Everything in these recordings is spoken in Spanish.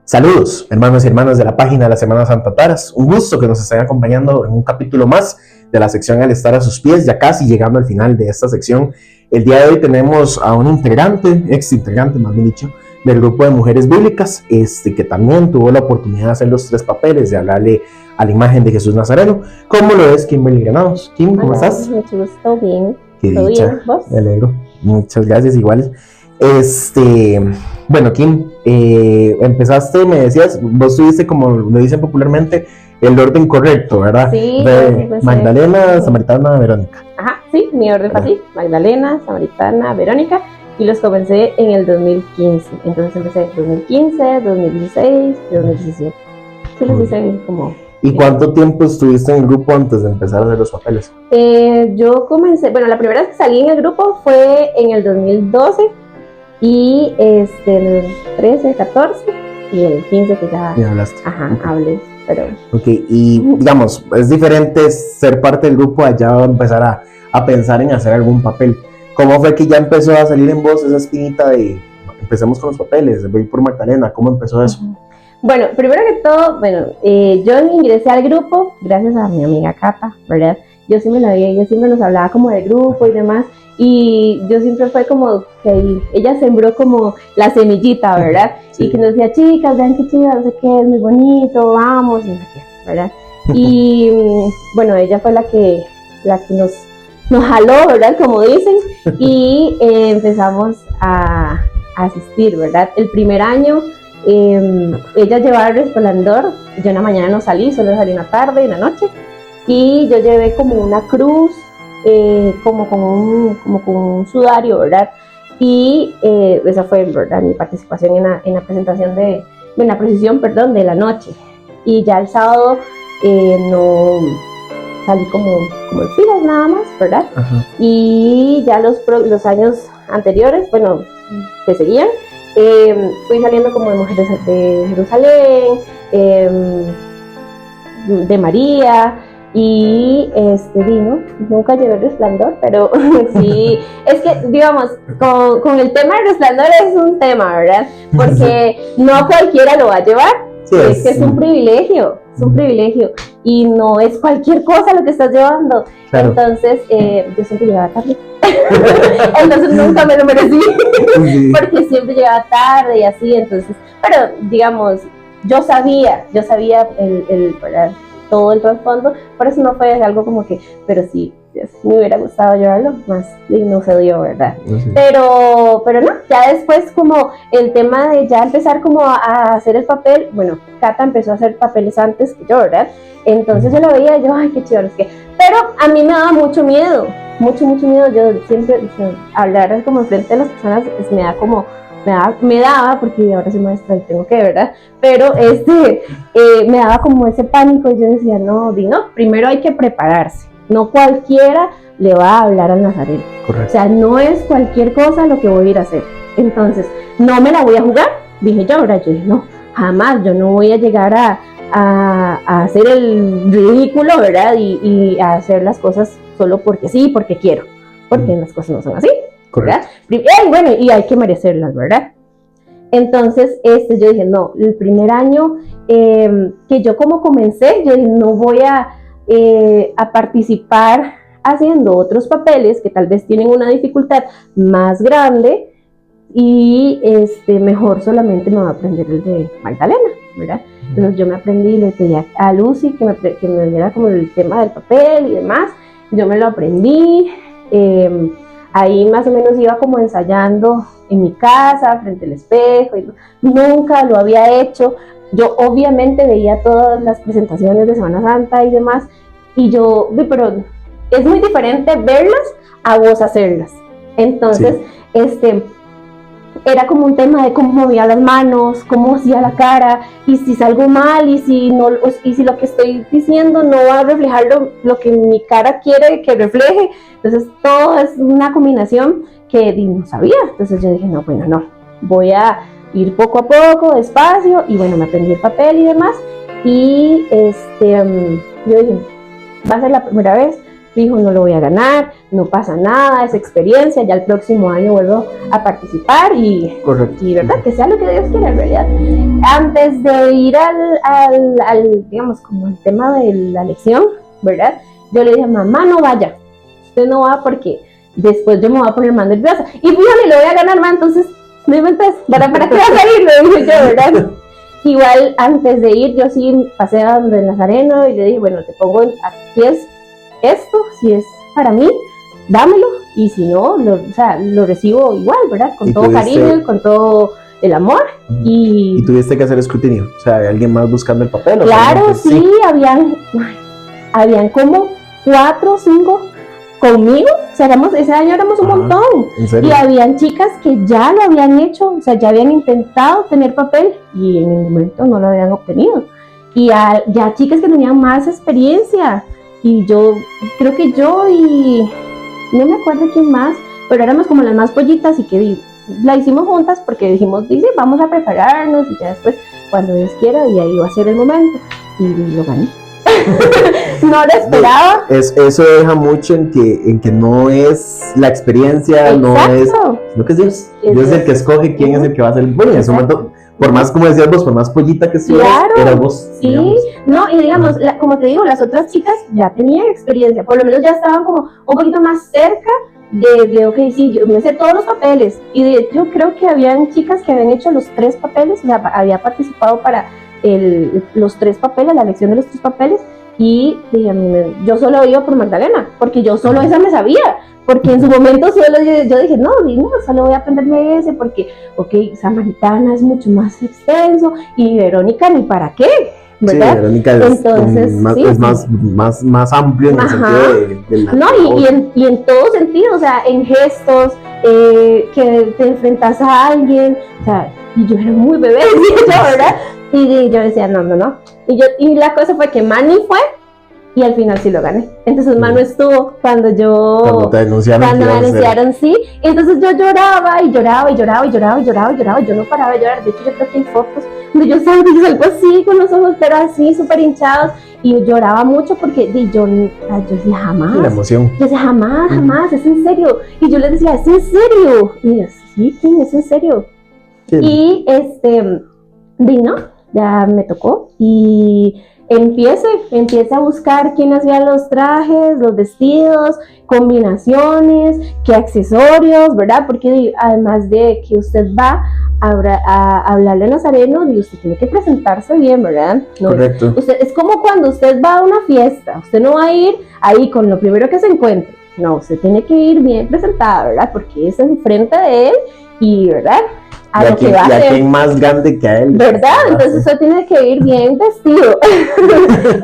Saludos, hermanos y hermanas de la página de la Semana Santa Taras. Un gusto que nos estén acompañando en un capítulo más de la sección Al estar a sus pies, ya casi llegando al final de esta sección. El día de hoy tenemos a un integrante, ex integrante más bien dicho, del grupo de mujeres bíblicas, que también tuvo la oportunidad de hacer los tres papeles, de hablarle a la imagen de Jesús Nazareno, como lo es Kimberly Granados. Kim, ¿cómo estás? Mucho gusto, bien. Qué ¿Todo dicha, bien? ¿Vos? me alegro. Muchas gracias, igual. Bueno, Kim, empezaste, me decías, vos tuviste, como lo dicen popularmente, el orden correcto, ¿verdad? Sí, de Magdalena, Samaritana, Verónica. Ajá, sí, mi orden fue así: Magdalena, Samaritana, Verónica, y los comencé en el 2015. Entonces empecé 2015, 2016 y 2017. Sí, los hice como... ¿Y cuánto tiempo estuviste en el grupo antes de empezar a hacer los papeles? Yo comencé, bueno, la primera vez que salí en el grupo fue en el 2012 y el 13, 14 y el 15 que ya hablaste. Ajá, hablé, pero... Ok, y digamos, es diferente ser parte del grupo allá empezar a pensar en hacer algún papel. ¿Cómo fue que ya empezó a salir en vos esa espinita de empecemos con los papeles, voy por Magdalena? ¿Cómo empezó eso? Bueno, primero que todo, yo ingresé al grupo gracias a mi amiga Cata, ¿verdad? Yo sí me la veía, ella siempre nos hablaba como del grupo y demás, y yo siempre fue como que ella sembró como la semillita, ¿verdad? Sí. Y que nos decía, chicas, vean qué chida, no sé qué, es muy bonito, vamos, no sé qué, ¿verdad? Y bueno, ella fue la que nos jaló, ¿verdad? Como dicen, y empezamos a asistir, ¿verdad? El primer año ella llevaba el resplandor, yo en la mañana no salí, solo salí una tarde y una noche, y yo llevé como una cruz, como con un sudario, ¿verdad? Y esa fue, ¿verdad?, mi participación en la presentación en la procesión, perdón, de la noche. Y ya el sábado no salí como en filas nada más, ¿verdad? Ajá. Y ya los años anteriores, bueno, que seguían, fui saliendo como de mujeres de Jerusalén, de María, y nunca llevé el resplandor, pero sí, es que digamos, con el tema del resplandor es un tema, ¿verdad? Porque no cualquiera lo va a llevar, sí, es un privilegio, y no es cualquier cosa lo que estás llevando. Claro. Entonces, yo siempre llegaba tarde. Entonces nunca me lo merecí, sí, porque siempre llegaba tarde y así. Entonces, pero digamos, yo sabía ¿verdad?, todo el trasfondo, por eso no fue algo como que, pero sí, me hubiera gustado llevarlo más y no se dio, ¿verdad? Sí. Pero no, ya después como el tema de ya empezar como a hacer el papel, bueno, Cata empezó a hacer papeles antes que yo, ¿verdad? Entonces yo lo veía y yo, ay, qué chido, es que, pero a mí me daba mucho miedo, mucho miedo. Yo siempre, hablar como enfrente de las personas me daba, porque ahora soy maestra y tengo que, ¿verdad? Pero me daba como ese pánico y yo decía, no, primero hay que prepararse, no cualquiera le va a hablar al Nazareno. Correcto. O sea, no es cualquier cosa lo que voy a ir a hacer. Entonces, no me la voy a jugar, dije yo, ¿verdad? Yo dije, no, jamás, yo no voy a llegar a hacer el ridículo, ¿verdad? Y a hacer las cosas solo porque sí, porque quiero, porque las cosas no son así, ¿verdad? Bueno, y hay que merecerlas, ¿verdad? Entonces, yo dije, no, el primer año que yo como comencé, yo dije, no voy a participar haciendo otros papeles que tal vez tienen una dificultad más grande, y mejor solamente me voy a aprender el de Magdalena, ¿verdad? Entonces yo me aprendí, le pedí a Lucy que me diera como el tema del papel y demás, yo me lo aprendí, ahí más o menos iba como ensayando en mi casa, frente al espejo, y nunca lo había hecho. Yo obviamente veía todas las presentaciones de Semana Santa y demás, y pero es muy diferente verlas a vos hacerlas. Entonces, sí, era como un tema de cómo movía las manos, cómo hacía la cara, y si salgo mal, y si lo que estoy diciendo no va a reflejar lo que mi cara quiere que refleje. Entonces todo es una combinación que no sabía. Entonces yo dije, no, voy a ir poco a poco, despacio, y bueno, me aprendí el papel y demás, y yo dije, va a ser la primera vez dijo, no lo voy a ganar, no pasa nada, es experiencia, ya el próximo año vuelvo a participar y verdad, que sea lo que Dios quiera en realidad. Antes de ir al digamos, como el tema de la lección, ¿verdad? Yo le dije, mamá, no vaya, usted no va porque después yo me voy a poner más nerviosa. Y fíjate, lo voy a ganar más, entonces, no inventes, ¿para qué vas a ir? Le dije yo, ¿verdad? Igual, antes de ir, yo sí pasé a donde el Nazareno y le dije, bueno, te pongo aquí es esto, si es para mí, dámelo, y si no, lo recibo igual, ¿verdad? Con todo cariño, con todo el amor. ¿Y tuviste que hacer escrutinio? O sea, ¿hay alguien más buscando el papel? Claro, sí, habían como 4 o 5 conmigo, o sea, ese año éramos un montón. ¿En serio? Y habían chicas que ya lo habían hecho, o sea, ya habían intentado tener papel y en el momento no lo habían obtenido. Y ya chicas que tenían más experiencia. Y yo, creo que yo y no me acuerdo quién más, pero éramos como las más pollitas y que la hicimos juntas porque dijimos, dice, vamos a prepararnos y ya después, cuando Dios quiera, y ahí va a ser el momento. Y lo gané. No lo esperaba. Eso deja mucho en que no es la experiencia, Exacto. No es, sino que es Dios. Dios es el que escoge quién es el que va a ser. Bueno, en ese momento, por más, como decías vos, por más pollita que estuvieras, claro, era vos. Sí, digamos. No, y digamos, como te digo, las otras chicas ya tenían experiencia, por lo menos ya estaban como un poquito más cerca de ok, sí, yo me sé todos los papeles. Y de hecho, creo que habían chicas que habían hecho los 3 papeles, o sea, había participado para los 3 papeles, la elección de los 3 papeles. Y yo solo iba por Magdalena, porque yo solo esa me sabía, porque en su momento solo yo dije, no, solo voy a aprenderme ese, porque, ok, Samaritana es mucho más extenso, y Verónica ni para qué, ¿verdad? Sí, Verónica es más amplio en el sentido de la... No, y en todo sentido, o sea, en gestos, que te enfrentas a alguien, o sea, y yo era muy bebé, ¿verdad? Y yo decía, no. Y la cosa fue que Manny fue y al final sí lo gané. Entonces Manu estuvo cuando te denunciaron. Cuando me anunciaron, sí. Y entonces yo lloraba y yo no paraba de llorar. De hecho, yo creo que hay fotos donde yo salgo así con los ojos, pero así súper hinchados. Y lloraba mucho porque yo decía, jamás. La emoción. Yo decía, jamás, es en serio. Y yo les decía, ¿es en serio? Y yo, sí, Kim, es en serio. Sí. Y vino, ya me tocó y empiece a buscar quién hacía los trajes, los vestidos, combinaciones, qué accesorios, ¿verdad? Porque además de que usted va a hablarle a Nazareno, y usted tiene que presentarse bien, ¿verdad? No, correcto. Es como cuando usted va a una fiesta, usted no va a ir ahí con lo primero que se encuentre, no, usted tiene que ir bien presentada, ¿verdad? Porque es enfrente de él y, ¿verdad? A quien más grande que a él. ¿Verdad? Entonces usted tiene que ir bien vestido.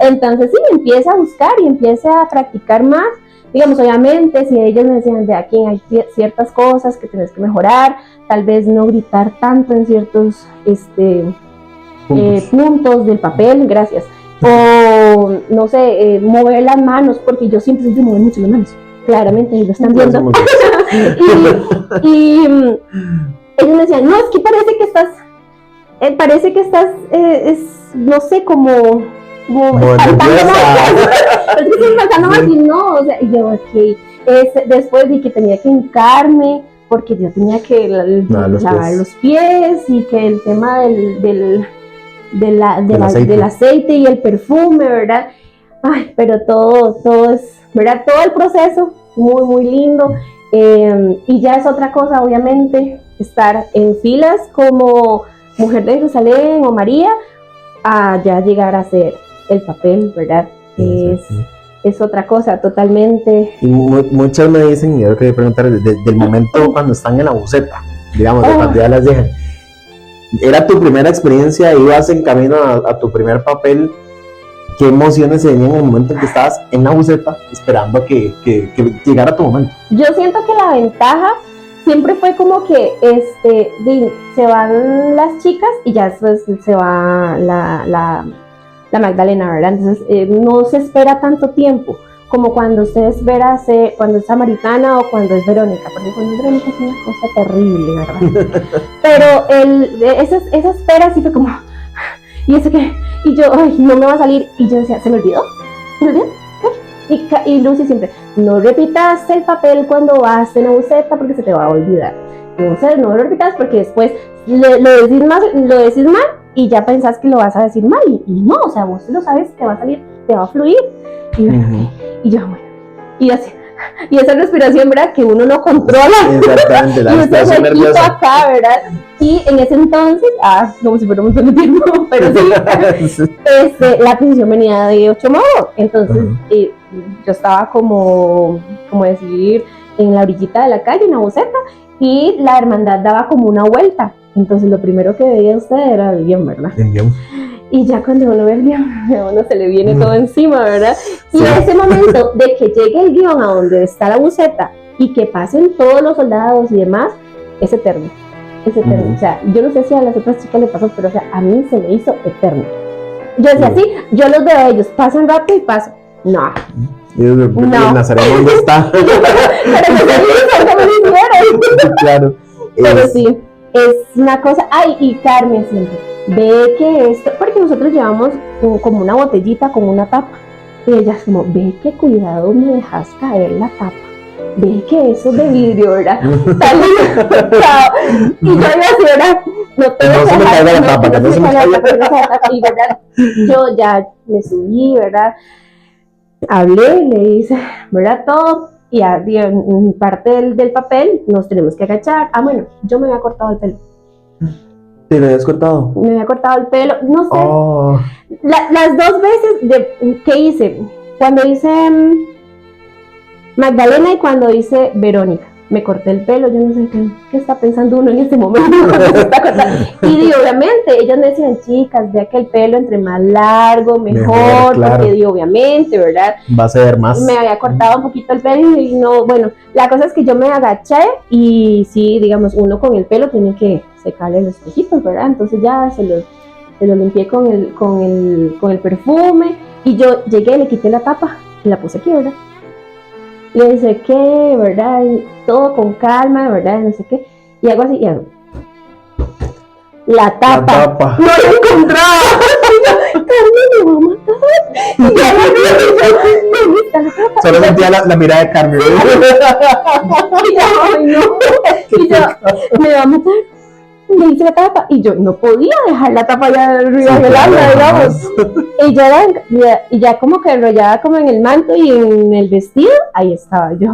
Entonces sí, empieza a buscar y empieza a practicar más. Digamos, obviamente, si ellos me decían, de aquí hay ciertas cosas que tienes que mejorar, tal vez no gritar tanto en ciertos puntos del papel, gracias. O, no sé, mover las manos, porque yo siempre soy de mover mucho las manos. Claramente, ellos están viendo. y ellos me decían, no, es que parece que estás, no sé, como espantando más, y no, o sea, y yo, ok, después vi que tenía que hincarme, porque yo tenía que lavar los pies, y que el tema del aceite y el perfume, ¿verdad? Ay, pero todo es, ¿verdad? Todo el proceso, muy, muy lindo, y ya es otra cosa, obviamente, estar en filas como Mujer de Jerusalén o María, a ya llegar a hacer el papel, ¿verdad? Es otra cosa totalmente. Y muchas me dicen, y yo quería preguntar, del momento cuando están en la buceta, digamos, cuando ya las dejan, ¿era tu primera experiencia? ¿Ibas en camino a tu primer papel? ¿Qué emociones se venían en el momento en que estabas en la buceta esperando que llegara tu momento? Yo siento que la ventaja siempre fue como que se van las chicas y ya después se va la Magdalena, ¿verdad? Entonces no se espera tanto tiempo como cuando usted espera cuando es Samaritana o cuando es Verónica, porque cuando es Verónica es una cosa terrible, ¿verdad? Pero esa espera sí fue como, ¿y eso qué? Y yo, ay, no me va a salir, y yo decía, ¿se me olvidó? Y Lucy siempre, no repitas el papel cuando vas en la buceta porque se te va a olvidar. Entonces, no lo repitas porque después lo decís mal y ya pensás que lo vas a decir mal. Y no, o sea, vos lo sabes, te va a salir, te va a fluir. Y yo, bueno, y así. Y esa respiración, ¿verdad? Que uno no controla. Exactamente, la respiración nerviosa. Acá, ¿verdad? Y en ese entonces, como si fuera un montón de tiempo, pero sí, la posición venía de 8 modos. Entonces, yo estaba como decir, en la orillita de la calle, en la boceta, y la hermandad daba como una vuelta. Entonces, lo primero que veía usted era el guión, ¿verdad? El guión. Y ya cuando uno ve el guión, a uno se le viene todo encima, ¿verdad? Y sí. Ese momento de que llegue el guión a donde está la buceta y que pasen todos los soldados y demás, es eterno. Es eterno. O sea, yo no sé si a las otras chicas le pasó, pero o sea, a mí se me hizo eterno. Yo decía, sí, yo los veo a ellos, pasan rápido y paso. No. ¿El Nazareno dónde está? Pero no me hicieron. Claro. Pero sí, es una cosa. Ay, y Carmen siempre. Ve que esto, porque nosotros llevamos como una botellita con una tapa. Y ella es como, ve que cuidado me dejas caer la tapa. Ve que eso es de vidrio, ¿verdad? Y yo así, ¿verdad? No te no se me caiga la tapa, no se me caiga la tapa. Y ¿verdad? Yo ya me subí, ¿verdad? Hablé, le hice, ¿verdad? Todo. Y en parte del papel nos tenemos que agachar. Bueno, yo me había cortado el pelo. ¿Te lo habías cortado? Me había cortado el pelo, no sé. Las 2 veces que hice, cuando hice Magdalena y cuando hice Verónica, me corté el pelo, yo no sé qué está pensando uno en este momento. Y obviamente, ellos me decían, chicas, vea que el pelo entre más largo, mejor, claro. Porque obviamente, ¿verdad? Va a ser más. Me había cortado un poquito el pelo y no, bueno, la cosa es que yo me agaché y sí, digamos, uno con el pelo tiene que secarle los espejitos, ¿verdad? Entonces ya se lo limpié con el perfume y yo llegué, le quité la tapa y la puse aquí, ¿verdad? Le sequé, ¿verdad? Todo con calma, ¿verdad? No sé qué. Y hago así y hago. La tapa. No la encontraba. Carmen, me va a matar. Y ya ¿dónde está la tapa? Solo sentía la mirada de Carmen. Y yo, ay no. Y yo, me va a matar. Le hice la tapa y yo no podía dejar la tapa ya arriba del alma, digamos. Y ya como que enrollada como en el manto y en el vestido, ahí estaba yo.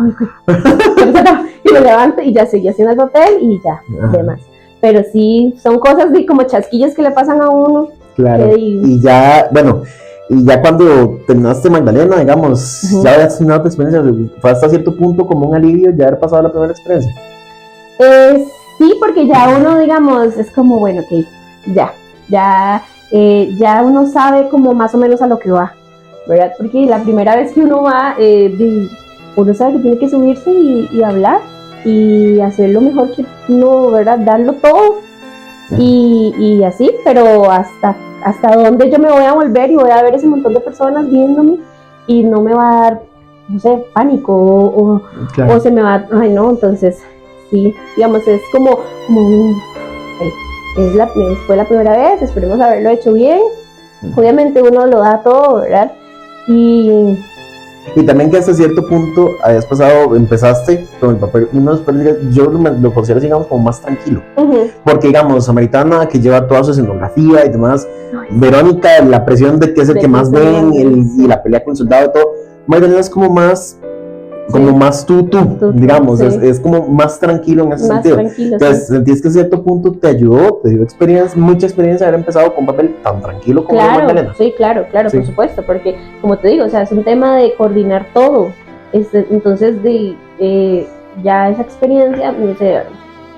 Y lo levanto y ya seguía haciendo el papel y ya, demás. Pero sí, son cosas de como chasquillos que le pasan a uno. Claro. Y ya, bueno, y ya cuando terminaste Magdalena, digamos, ya habías terminado tu experiencia, fue hasta cierto punto como un alivio ya haber pasado la primera experiencia. Sí, porque ya uno, digamos, es como, bueno, ok, ya uno sabe como más o menos a lo que va, ¿verdad? Porque la primera vez que uno va, uno sabe que tiene que subirse y hablar y hacer lo mejor que uno, ¿verdad? Darlo todo y así, pero hasta dónde yo me voy a volver y voy a ver ese montón de personas viéndome y no me va a dar, no sé, pánico claro. O se me va, ay no, entonces... Sí, digamos, es como fue la primera vez, esperemos haberlo hecho bien. Obviamente uno lo da todo, ¿verdad? Y también que hasta cierto punto empezaste con el papel, yo lo considero, digamos, como más tranquilo. Porque, digamos, Samaritana, que lleva toda su escenografía y demás, Verónica, la presión de que es el que más ven, y la pelea con el soldado y todo, Magdalena es como más... Como más tú, digamos, sí. es como más tranquilo en ese más sentido. Entonces, sí. ¿Sentís que a cierto punto te ayudó, te dio mucha experiencia haber empezado con un papel tan tranquilo como Magdalena? Sí, claro, sí. Por supuesto, porque como te digo, o sea, es un tema de coordinar todo. Entonces, ya esa experiencia, no sé,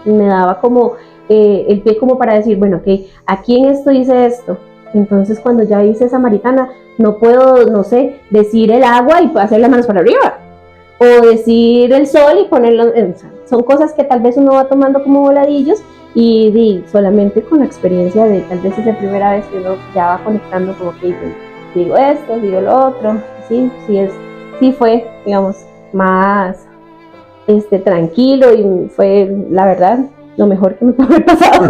me daba como el pie como para decir, bueno, ok, aquí en esto hice esto. Entonces, cuando ya hice Samaritana, no puedo, no sé, decir el agua y hacer las manos para arriba. O decir el sol y ponerlo, son cosas que tal vez uno va tomando como voladillos y solamente con la experiencia de tal vez es la primera vez que uno ya va conectando como que digo esto, digo lo otro, sí fue, digamos, más tranquilo y fue, la verdad, lo mejor que me puede haber pasado.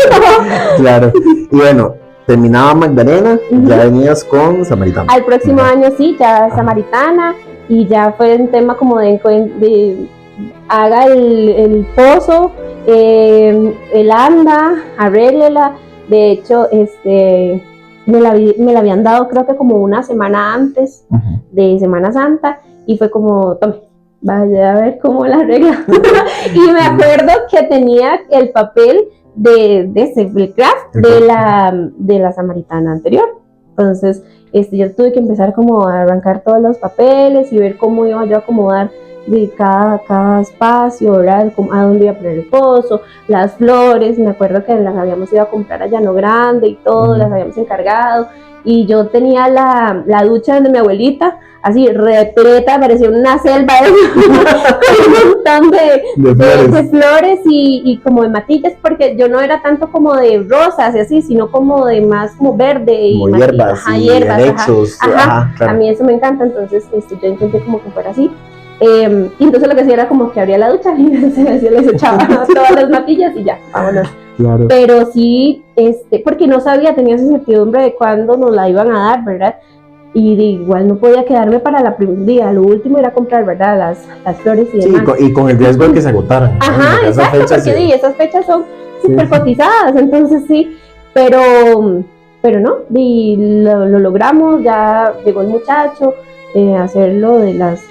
Claro, y bueno, terminaba Magdalena, ya venías con Samaritana. Al próximo año sí, ya Samaritana. y ya fue un tema como de haga el pozo, el anda, arréglela. De hecho, me la habían dado creo que como una semana antes de Semana Santa, y fue como, tome, vaya a ver cómo la arregla. Y me acuerdo que tenía el papel de el craft de la samaritana anterior. Entonces, yo tuve que empezar como a arrancar todos los papeles y ver cómo iba yo a acomodar de cada espacio, ¿verdad? A dónde iba a poner el pozo, las flores. Me acuerdo que las habíamos ido a comprar a Llano Grande y todo, las habíamos encargado. Y yo tenía la ducha de mi abuelita, así repleta, parecía una selva un montón de flores y como de matillas, porque yo no era tanto como de rosas y así, sino como de más como verde y como hierbas, hierbas, anexos, claro. A mí eso me encanta, entonces yo intenté como que fuera así. Y entonces lo que hacía era como que abría la ducha y les echaba todas las matillas y ya, vámonos. Claro. Pero sí, porque no sabía, tenía esa incertidumbre de cuándo nos la iban a dar, ¿verdad? Y de igual no podía quedarme para la primer día, lo último era comprar, ¿verdad? Las flores y demás. Sí, y con el riesgo de que se agotaran. Ajá, exacto, porque esas fechas son súper cotizadas, entonces sí, pero no, y lo logramos, ya llegó el muchacho a hacer lo de las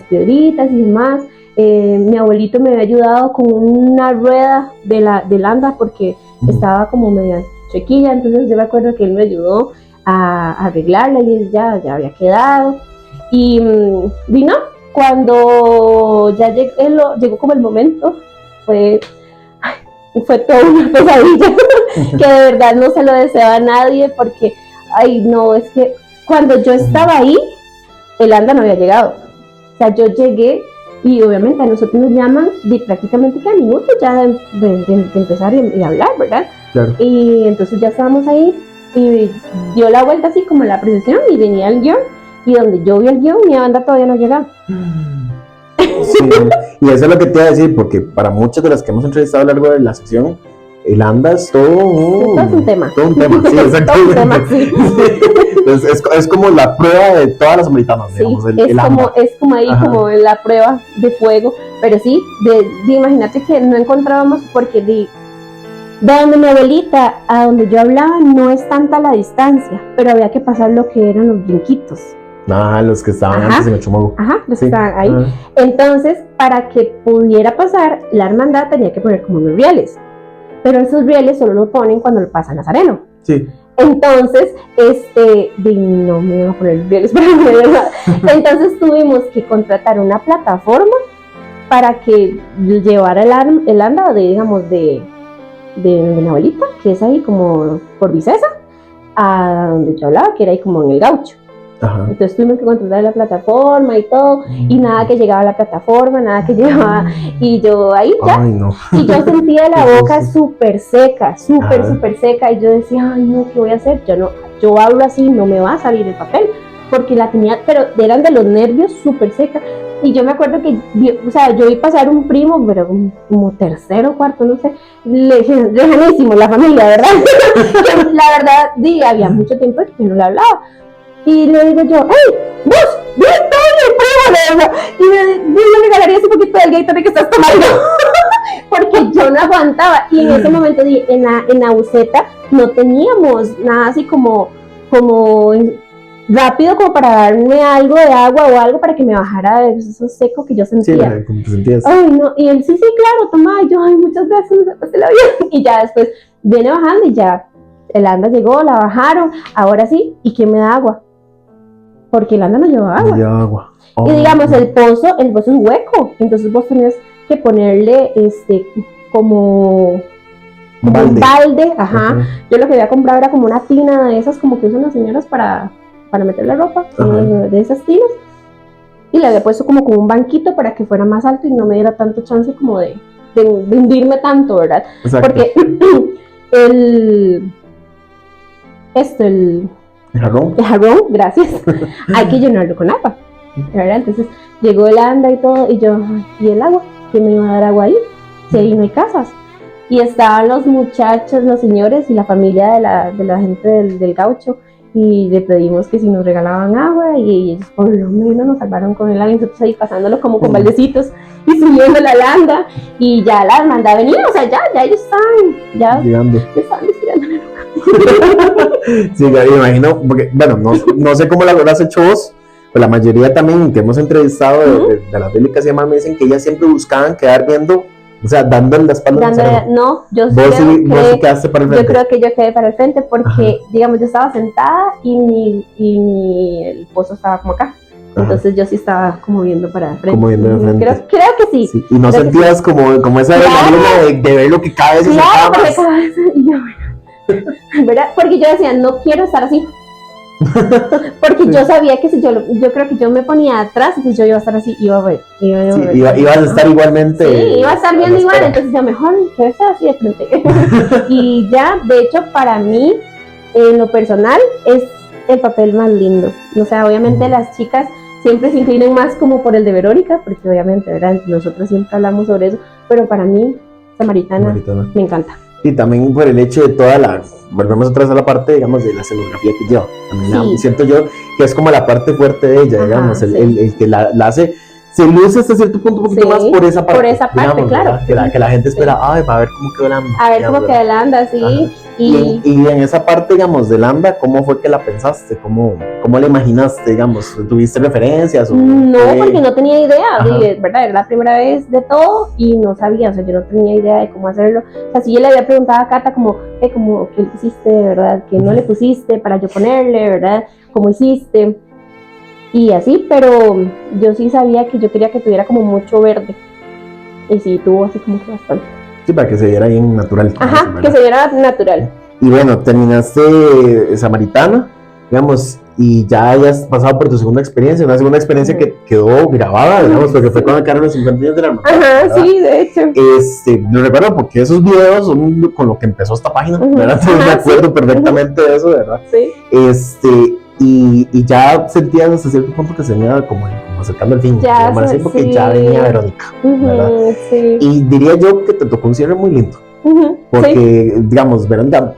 piedritas y demás. Mi abuelito me había ayudado con una rueda del anda porque estaba como media chiquilla, entonces yo me acuerdo que él me ayudó a arreglarla y ya había quedado. Y vino cuando ya llegó como el momento, fue toda una pesadilla que de verdad no se lo deseaba a nadie porque, ay no, es que cuando yo estaba ahí, el anda no había llegado. O sea, yo llegué y obviamente a nosotros nos llaman de prácticamente cada minuto ya de empezar y hablar, ¿verdad? Claro. Y entonces ya estábamos ahí y dio la vuelta así como la procesión y venía el guión, y donde yo vi el guión mi banda todavía no llegaba. Sí, y eso es lo que te iba a decir, porque para muchos de los que hemos entrevistado a lo largo de la sección, el anda es todo un tema. Todo un tema, sí, exactamente. Todo un tema, sí. Entonces, es como la prueba de todas las samaritanas, digamos, sí, el anda. Es como ahí, ajá, como la prueba de fuego, pero sí, imagínate que no encontrábamos, porque de donde mi abuelita a donde yo hablaba no es tanta la distancia, pero había que pasar lo que eran los brinquitos. Los que estaban antes en Ochomogo. Ajá, los que estaban ahí. Ajá. Entonces, para que pudiera pasar, la hermandad tenía que poner como unos rieles. Pero esos rieles solo lo ponen cuando lo pasa Nazareno. Sí. Entonces, no me iba a poner rieles para no ver nada. Entonces tuvimos que contratar una plataforma para que llevara el anda de mi abuelita, que es ahí como por Vicesa, a donde yo hablaba, que era ahí como en el Gaucho. Ajá. Entonces tuvimos que contratar la plataforma y todo, y nada que llegaba a la plataforma, nada que llegaba, y yo ahí ya, ay, no. Y yo sentía la boca súper seca, súper seca, y yo decía, ay no, ¿qué voy a hacer? Yo hablo así, no me va a salir el papel, porque la tenía, pero eran de los nervios súper seca. Y yo me acuerdo que, yo vi pasar un primo, pero como tercero, cuarto, no sé, lejanísimo, la familia, ¿verdad? La verdad, había mucho tiempo que yo no le hablaba. Y le digo yo, ¡hey, vos! ¡Bien, todo mi primo! Y me regalaría ese poquito del Gatorade que estás tomando. Porque yo no aguantaba. Y en ese momento, en la buceta, no teníamos nada así como rápido como para darme algo de agua o algo para que me bajara de eso seco que yo sentía. Sí, como te sentías. Ay, no, y él, sí, claro, toma, y yo, ay, muchas gracias, no se la vi. Y ya después viene bajando y ya el anda llegó, la bajaron, ahora sí, ¿y quién me da agua? Porque el anda no llevaba agua. No llevaba agua. Y digamos, el pozo es hueco, entonces vos tenías que ponerle como un balde, ajá. Yo lo que había comprado era como una tina de esas como que usan las señoras para meter la ropa, de esas tinas, y le había puesto como un banquito para que fuera más alto y no me diera tanto chance como de hundirme tanto, ¿verdad? Exacto. Porque el jarrón, gracias, hay que llenarlo con agua, ¿verdad? Entonces llegó el anda y todo, y yo, ¿y el agua? ¿Quién me iba a dar agua ahí? Si ahí no hay casas. Y estaban los muchachos, los señores y la familia de la gente del Gaucho, y le pedimos que si nos regalaban agua y ellos por lo menos nos salvaron con el agua y nosotros ahí pasándolo como con baldecitos y subiendo la landa y ya las mandaba a venir, o sea, ya ellos estaban, ya llegando. estaban estirando la roca. Sí, me imagino, porque, bueno, no sé cómo la habrás hecho vos, pero la mayoría también que hemos entrevistado de las bélicas y demás me dicen que ellas siempre buscaban quedar viendo, o sea, dándole la espalda. No, yo vos sí quedaste para el frente. Yo creo que yo quedé para el frente porque, digamos, yo estaba sentada y el pozo estaba como acá. Entonces yo sí estaba como viendo para el frente. Como viendo de frente. Creo que sí. Y no sentías sí. como esa adrenalina de ver lo que cada vez se acercaba más. Y yo, bueno, ¿verdad? Porque yo decía, no quiero estar así. Porque yo sabía que si yo creo que yo me ponía atrás, entonces yo iba a estar así, ibas a estar igualmente. Sí, iba a estar viendo igual, entonces yo mejor quiero estar así de frente. Y ya, de hecho, para mí, en lo personal, es el papel más lindo. O sea, obviamente las chicas siempre se inclinan más como por el de Verónica, porque obviamente, ¿verdad? Nosotros siempre hablamos sobre eso, pero para mí, Samaritana. Me encanta. Y también por el hecho de volvemos otra vez a la parte, digamos, de la escenografía que lleva. También siento yo que es como la parte fuerte de ella, digamos, el que la hace, se luce hasta cierto punto un poquito más por esa parte. Por esa parte, digamos, claro. Que la gente espera, ay, va a ver cómo quedó Lambda. A ver cómo queda Lambda, sí. Y en esa parte, digamos, de Lambda, ¿cómo fue que la pensaste? ¿Cómo la imaginaste, digamos? ¿Tuviste referencias? No, porque no tenía idea, ¿verdad? Era la primera vez de todo y no sabía, o sea, yo no tenía idea de cómo hacerlo. O sea, si yo le había preguntado a Cata como ¿qué le pusiste, verdad? ¿Qué no le pusiste para yo ponerle, verdad? ¿Cómo hiciste? Y así, pero yo sí sabía que yo quería que tuviera como mucho verde. Y sí, tuvo así como que bastante. Sí, para que se viera bien natural. Ajá, que se viera natural. Y bueno, terminaste Samaritana, digamos, y ya hayas pasado por tu segunda experiencia, una segunda experiencia que quedó grabada, digamos, porque fue cuando quedaron los 50 años de la hermandad. Ajá, ¿verdad? Sí, de hecho. Lo recuerdo porque esos videos son con lo que empezó esta página, ¿verdad? Me acuerdo perfectamente de eso, ¿verdad? Sí. Y ya sentías hasta cierto punto que se venía como acercando al fin, ya, así, porque ya venía Verónica, ¿verdad? Sí. Y diría yo que te tocó un cierre muy lindo. Porque, digamos, Verónica,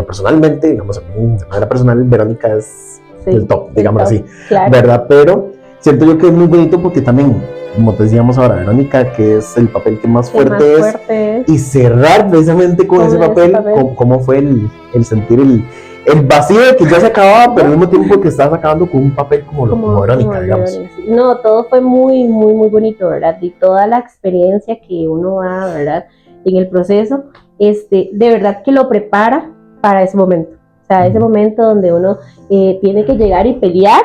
personalmente, digamos, a mí, de manera personal, Verónica es el top, digamos así, claro. ¿Verdad? Pero siento yo que es muy bonito porque también, como te decíamos ahora, Verónica, que es el papel que más fuerte es, y cerrar precisamente con ese papel. ¿Cómo fue el sentir el vacío que ya se acababa, pero al mismo tiempo que estabas acabando con un papel como Verónica, digamos? No, todo fue muy, muy, muy bonito, ¿verdad? Y toda la experiencia que uno va, ¿verdad? En el proceso, de verdad que lo prepara para ese momento. O sea, ese momento donde uno tiene que llegar y pelear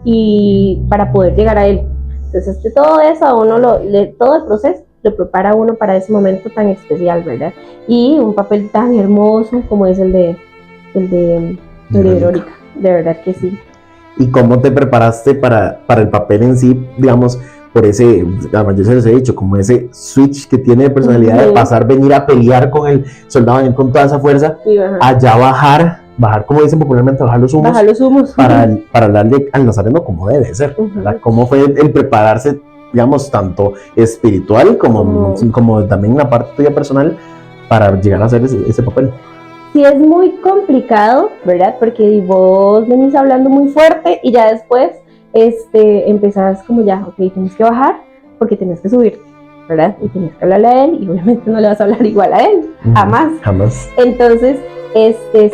y para poder llegar a él. Entonces, todo eso a uno, todo el proceso lo prepara a uno para ese momento tan especial, ¿verdad? Y un papel tan hermoso como es el de Verónica, de verdad que sí. ¿Y cómo te preparaste para el papel en sí, digamos, por ese, además yo se los he dicho, como ese switch que tiene de personalidad de pasar, venir a pelear con el soldado, venir con toda esa fuerza, allá bajar, como dicen popularmente, bajar los humos, para darle al nazareno como debe ser, ¿verdad? ¿Cómo fue el prepararse, digamos, tanto espiritual como también la parte tuya personal para llegar a hacer ese papel? Sí, es muy complicado, ¿verdad? Porque vos venís hablando muy fuerte y ya después empezás como ya, ok, tienes que bajar porque tienes que subir, ¿verdad? Y tienes que hablarle a él y obviamente no le vas a hablar igual a él, jamás. Entonces,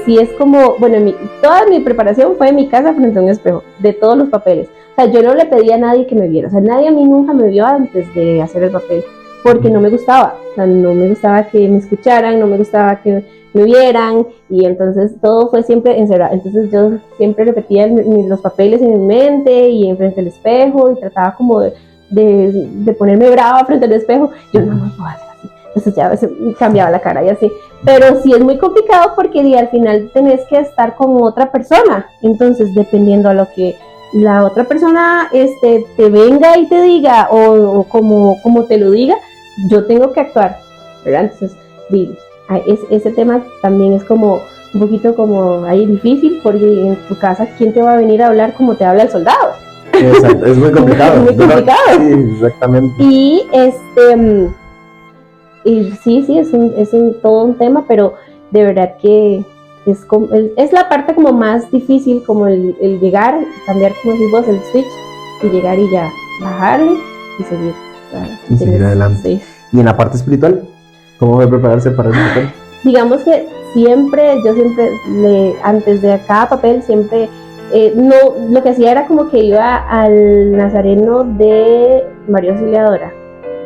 sí es como, bueno, toda mi preparación fue en mi casa frente a un espejo, de todos los papeles. O sea, yo no le pedí a nadie que me viera, o sea, nadie a mí nunca me vio antes de hacer el papel, porque no me gustaba, o sea, no me gustaba que me escucharan, no me gustaba que me vieran, y entonces todo fue siempre encerrado. Entonces yo siempre repetía los papeles en mi mente y enfrente del espejo y trataba como de ponerme brava frente al espejo. Yo no puedo hacer así. Entonces ya a veces cambiaba la cara y así. Pero sí es muy complicado porque al final tenés que estar con otra persona. Entonces, dependiendo a lo que la otra persona te venga y te diga o como te lo diga, yo tengo que actuar, ¿verdad? Entonces, ese tema también es como un poquito como ahí difícil, porque en tu casa, ¿quién te va a venir a hablar como te habla el soldado? Exacto, es muy complicado. Es muy complicado. Sí, exactamente. Y sí, es todo un tema, pero de verdad que es la parte como más difícil, como el llegar, cambiar, como decís vos, el switch, y llegar y ya bajarle y seguir. Y seguir adelante. Sí. ¿Y en la parte espiritual? ¿Cómo debe prepararse para ese papel? Digamos que yo siempre, antes de cada papel, siempre, lo que hacía era como que iba al Nazareno de María Auxiliadora.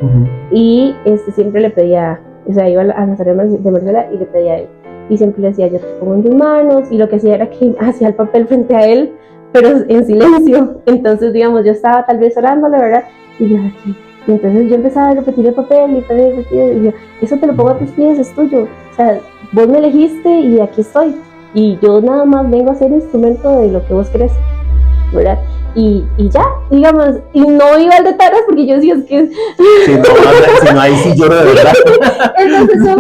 Uh-huh. Y siempre le pedía, o sea, iba al Nazareno de María y le pedía a él. Y siempre le decía, yo te pongo en tus manos. Y lo que hacía era que hacía el papel frente a él, pero en silencio. Entonces, digamos, yo estaba tal vez orándole, ¿verdad? Y yo aquí. Y entonces yo empezaba a repetir el papel y yo, eso te lo pongo a tus pies, es tuyo. O sea, vos me elegiste y aquí estoy. Y yo nada más vengo a ser instrumento de lo que vos querés, ¿verdad? Y ya, digamos, y no iba al de taras porque yo decía, es que... Si no, ahí sí lloro de verdad. Entonces yo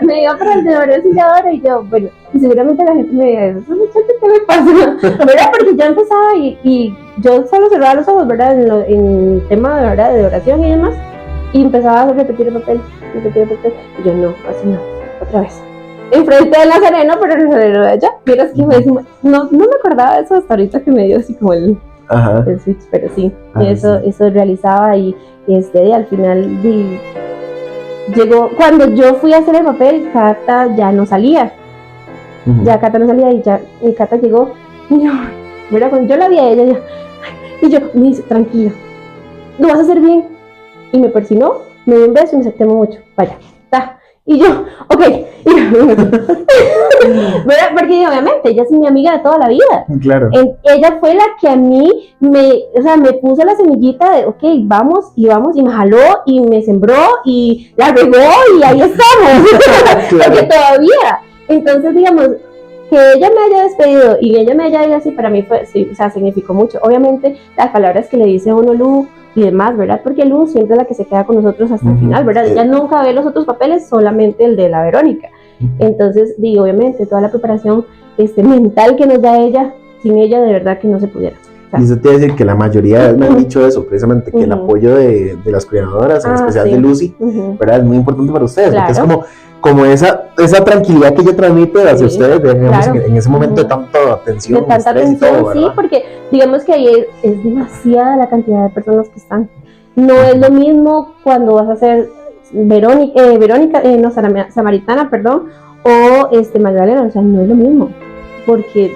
me iba para el de María Auxiliadora y yo, bueno, y seguramente la gente me diga, eso muchacho, ¿qué me pasa? ¿Verdad? Porque ya empezaba y yo solo cerraba los ojos, ¿verdad? En el tema, ¿verdad? De oración y demás, y empezaba a repetir el papel, y yo, no, así no, otra vez. Enfrente del Nazareno, pero el Nazareno de allá, vieras que no me acordaba de eso hasta ahorita que me dio así como el switch, pero sí, eso realizaba y al final llegó, cuando yo fui a hacer el papel, Cata ya no salía, y Cata llegó, y yo, mira, cuando yo la vi a ella, y yo, me dice, tranquilo, lo vas a hacer bien, y me persinó, me dio un beso y me dice, te amo mucho, vaya, está. Y yo, ok, ¿verdad? Porque obviamente ella es mi amiga de toda la vida. Claro. Ella fue la que a mí me puso la semillita de, ok, vamos, y me jaló, y me sembró, y la regó, y ahí estamos. Claro. Porque todavía. Entonces, digamos, que ella me haya despedido y ella me haya dicho así, para mí fue, sí, o sea, significó mucho. Obviamente, las palabras que le dice a uno Lu y demás, ¿verdad? Porque Lu siempre es la que se queda con nosotros hasta el final, ¿verdad? Ella nunca ve los otros papeles, solamente el de la Verónica. Entonces, digo, obviamente, toda la preparación mental que nos da ella, sin ella de verdad que no se pudiera. O sea, y eso te iba a decir que la mayoría me han dicho eso, precisamente, que el apoyo de las coordinadoras, en especial de Lucy, ¿verdad? Es muy importante para ustedes, claro. Porque es como esa tranquilidad que ella transmite hacia ustedes, digamos, claro. en ese momento de tanta tensión, de tanta tensión, y todo, sí, porque digamos que ahí es demasiada la cantidad de personas que están. No es lo mismo cuando vas a hacer Samaritana, perdón, o Magdalena, o sea, no es lo mismo, porque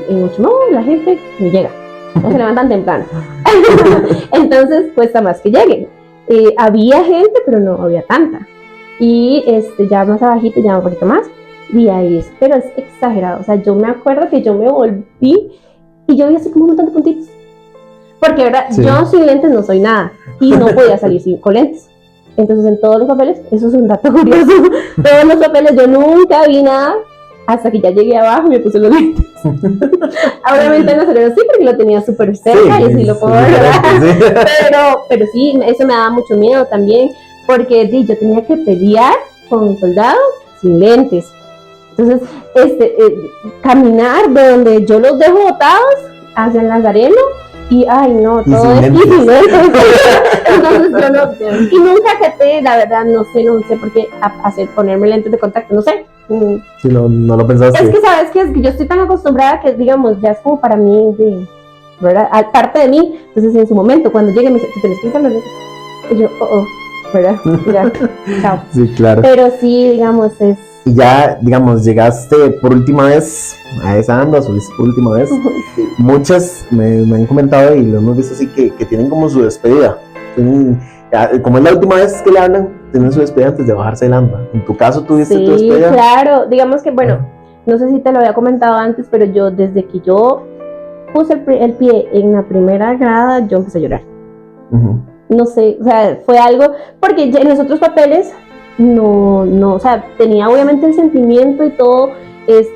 en Uchumón la gente ni llega, no se levantan temprano, entonces cuesta más que lleguen. Había gente, pero no había tanta. Y ya más abajito, ya un poquito más, y ahí es, pero es exagerado. O sea, yo me acuerdo que yo me volví y yo vi así como un montón de puntitos, porque verdad, sí. Yo sin lentes no soy nada y no podía salir con lentes. Entonces en todos los papeles, eso es un dato curioso, todos los papeles yo nunca vi nada hasta que ya llegué abajo y me puse los lentes. Obviamente en la cerebro sí, porque lo tenía súper cerca, sí, y sí lo puedo ver, sí. Pero sí, eso me daba mucho miedo también, porque yo tenía que pelear con mi soldado sin lentes. Entonces, caminar de donde yo los dejo botados hacia el Nazareno, y ay no, todo es sin lentes. Entonces yo no, y nunca acepté, la verdad, no sé por qué ponerme lentes de contacto, no sé. Si no lo pensaste. Es que sabes que yo estoy tan acostumbrada que, digamos, ya es como para mí, ¿verdad? Parte de mí. Entonces en su momento, cuando llegue, me dice, te tienes que quitar los lentes. Y yo, ¿verdad? Ya, chao. Sí, claro. Pero sí, digamos, es... Y ya, digamos, llegaste por última vez a esa anda, subiste por última vez. Sí. Muchas me han comentado y lo hemos visto así que tienen como su despedida. Como es la última vez que le hablan, tienen su despedida antes de bajarse del anda. En tu caso, ¿tuviste tu despedida? Sí, claro. Digamos que, bueno, no sé si te lo había comentado antes, pero yo, desde que yo puse el pie en la primera grada, yo empecé a llorar. No sé, o sea, fue algo, porque en los otros papeles no, o sea, tenía obviamente el sentimiento y todo,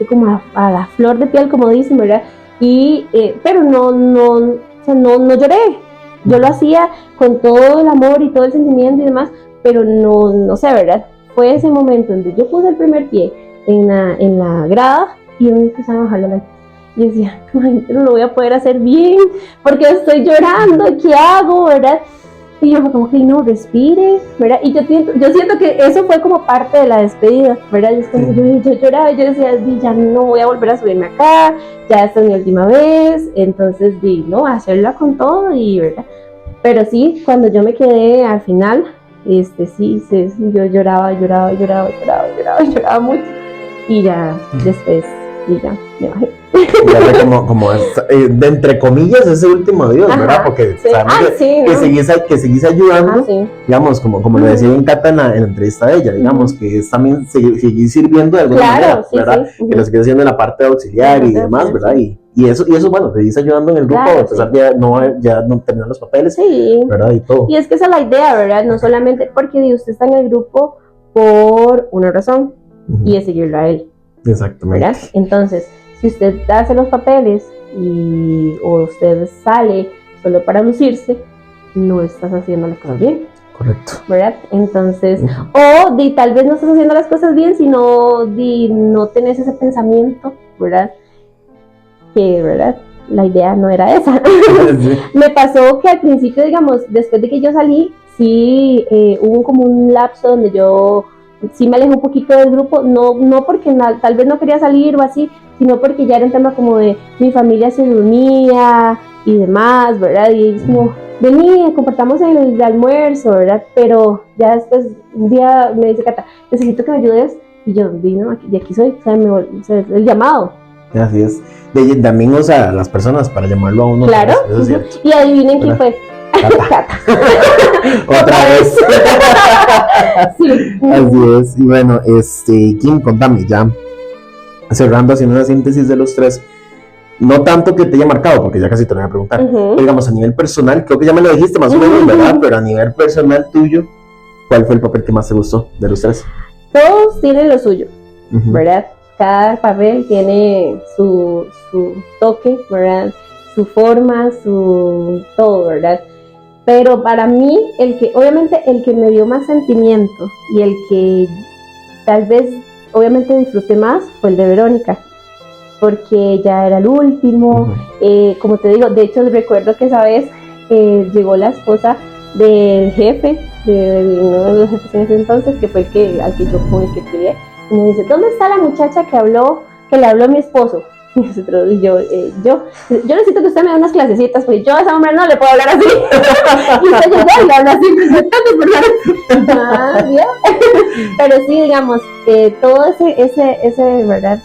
como a la flor de piel, como dicen, ¿verdad? Y, pero o sea, no lloré. Yo lo hacía con todo el amor y todo el sentimiento y demás, pero no sé, ¿verdad? Fue ese momento en que yo puse el primer pie en la grada y yo empezaba a bajar la lágrima. Y decía, ay, no lo voy a poder hacer bien, porque estoy llorando, ¿qué hago, verdad? Y yo como que no, respire, ¿verdad? Y yo siento que eso fue como parte de la despedida, ¿verdad? Y es como, yo lloraba, yo decía, ya no voy a volver a subirme acá, ya esta es mi última vez, entonces no, hacerla con todo y, ¿verdad? Pero sí, cuando yo me quedé al final, sí, yo lloraba mucho, y ya después, y ya me bajé. Ya fue como de entre comillas ese último adiós, ¿verdad? Porque sí. sabemos que seguís ayudando, digamos, como lo decía en Cata en la entrevista de ella, digamos, que es también seguir sirviendo de alguna manera, ¿verdad? Que lo seguís haciendo en la parte auxiliar y demás, ¿verdad? Y eso, bueno, seguís ayudando en el grupo, a pesar de ya no terminar los papeles, ¿verdad? Y todo. Y es que esa es la idea, ¿verdad? No solamente porque usted está en el grupo por una razón, y es seguirlo a él. Exactamente. ¿Verdad? Entonces, si usted hace los papeles o usted sale solo para lucirse, no estás haciendo las cosas bien. Correcto. ¿Verdad? Entonces, tal vez no estás haciendo las cosas bien, sino no tenés ese pensamiento, ¿verdad? Que, ¿verdad? La idea no era esa. Sí. Me pasó que al principio, digamos, después de que yo salí, sí hubo como un lapso donde yo sí me alejé un poquito del grupo, no porque tal vez no quería salir o así, sino porque ya era un tema como de mi familia se reunía y demás, ¿verdad? Y es como, vení, compartamos el almuerzo, ¿verdad? Pero ya después, un día me dice Cata, necesito que me ayudes, y yo, no, aquí soy, o sea, el llamado. Así es. También usa a las personas para llamarlo a uno. Claro. Eso es cierto. Y adivinen quién fue. Cata. Otra vez. Sí. Así es. Y bueno, Kim, contame ya, cerrando, haciendo una síntesis de los tres, no tanto que te haya marcado, porque ya casi te lo voy a preguntar, pero digamos a nivel personal, creo que ya me lo dijiste más o menos, ¿verdad? Pero a nivel personal tuyo, ¿cuál fue el papel que más te gustó de los tres? Todos tienen lo suyo, ¿verdad? Cada papel tiene su toque, ¿verdad? Su forma, su todo, ¿verdad? Pero para mí, obviamente el que me dio más sentimiento y el que tal vez obviamente disfruté más fue el de Verónica, porque ya era el último, como te digo, de hecho recuerdo que esa vez llegó la esposa del jefe, de uno de los jefes en ese entonces, que fue al que yo crié, y me dice, ¿dónde está la muchacha que le habló a mi esposo? Y nosotros, yo necesito que usted me dé unas clasecitas, porque yo a esa hombre no le puedo hablar así. Y usted llegó y le habla así, pero sí, digamos, todo ese, ¿verdad?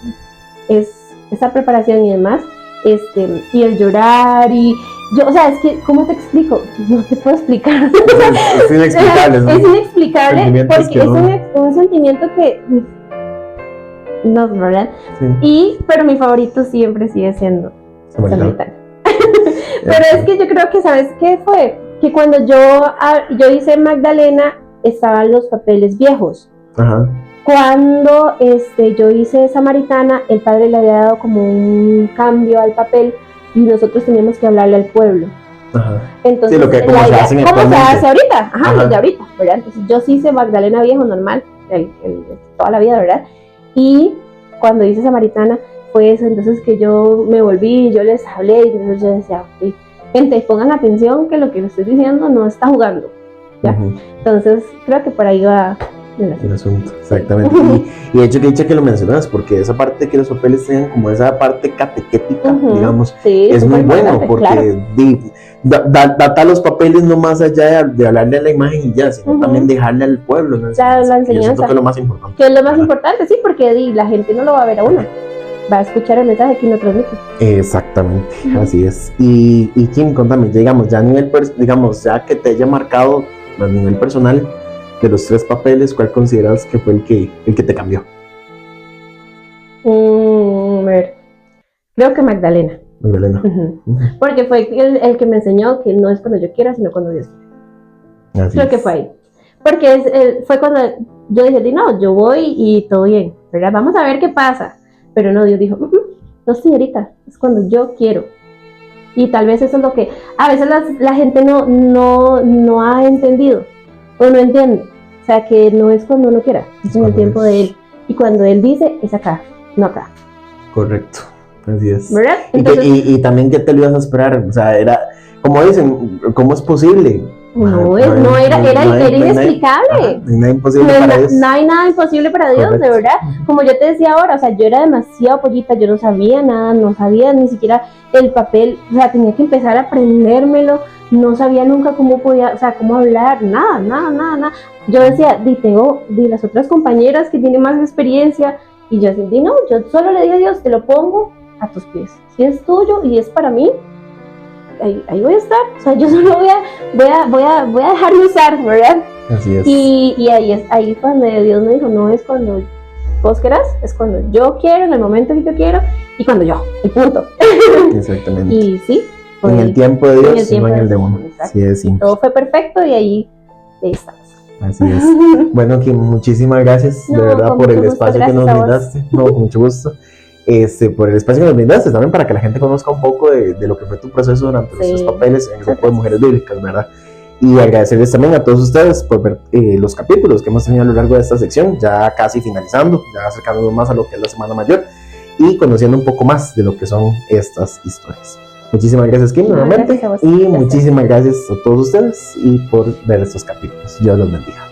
Esa preparación y demás, y el llorar y yo, o sea, es que, ¿cómo te explico? No te puedo explicar. Es inexplicable. Es inexplicable porque es un sentimiento que no, ¿verdad? Sí. Pero mi favorito siempre sigue siendo Samaritana. Pero es que yo creo que, ¿sabes qué fue? Que cuando yo hice Magdalena, estaban los papeles viejos. Ajá. Cuando yo hice Samaritana, el padre le había dado como un cambio al papel y nosotros teníamos que hablarle al pueblo. Ajá. Entonces, sí, como se hace ahorita. Ajá. Desde ahorita, ¿verdad? Entonces yo sí hice Magdalena viejo normal, toda la vida, ¿verdad? Y cuando hice Samaritana fue eso, entonces que yo me volví, yo les hablé y entonces yo decía, okay, gente, pongan atención que lo que les estoy diciendo no está jugando, ¿ya? Entonces creo que por ahí va el asunto, exactamente. Y de hecho que lo mencionas, porque esa parte que los papeles tengan como esa parte catequética, digamos, sí, es muy bueno, porque data los papeles no más allá de hablarle a la imagen y ya, sino también dejarle al pueblo, ¿no? Ya, la enseñanza. Yo siento que es lo más importante. Que es lo más importante, sí, porque la gente no lo va a ver a uno, va a escuchar el mensaje que uno transmite. Exactamente, así es. Y Kim, contame, digamos, ya a nivel, digamos, ya que te haya marcado a nivel personal, de los tres papeles, ¿cuál consideras que fue el que te cambió? A ver, creo que Magdalena. Porque fue el que me enseñó que no es cuando yo quiera, sino cuando Dios quiera. Creo que fue ahí. Porque fue cuando yo dije, no, yo voy y todo bien, ¿verdad? Vamos a ver qué pasa. Pero no, Dios dijo, no señorita, es cuando yo quiero. Y tal vez eso es lo que a veces la gente no ha entendido o no entiende. O sea, que no es cuando uno quiera, es en el tiempo de Él. Y cuando Él dice, es acá, no acá. Correcto, así es. ¿Verdad? Entonces, y también, ¿qué te lo ibas a esperar? O sea, era, como dicen, ¿cómo es posible No, era inexplicable. No hay nada imposible para Dios. No hay nada imposible para Dios, correcto, de verdad. Como yo te decía ahora, o sea, yo era demasiado pollita, yo no sabía nada, no sabía ni siquiera el papel, o sea, tenía que empezar a aprendérmelo, no sabía nunca cómo podía, o sea, cómo hablar, nada. Yo decía, tengo las otras compañeras que tienen más experiencia, y yo decía, no, yo solo le dije a Dios, te lo pongo a tus pies. Si es tuyo y es para mí, ahí voy a estar. O sea, yo solo voy a dejarme usar, ¿verdad? Así es. Y ahí cuando Dios me dijo, no es cuando vos querás, es cuando yo quiero, en el momento que yo quiero, y cuando yo, el punto. Exactamente. Y sí. En el tiempo de Dios, no en el de uno. Así es simple. Todo fue perfecto y ahí estamos. Así es. Bueno, Kim, muchísimas gracias, de verdad, por el espacio que nos brindaste. No, con mucho gusto. Por el espacio que nos brindaste, también para que la gente conozca un poco de lo que fue tu proceso durante los 3 papeles en el grupo de Mujeres Bíblicas, ¿verdad? Y agradecerles también a todos ustedes por ver los capítulos que hemos tenido a lo largo de esta sección, ya casi finalizando, ya acercándonos más a lo que es la Semana Mayor y conociendo un poco más de lo que son estas historias. Muchísimas gracias, Kim, nuevamente, y muchísimas gracias a todos ustedes y por ver estos capítulos. Dios los bendiga.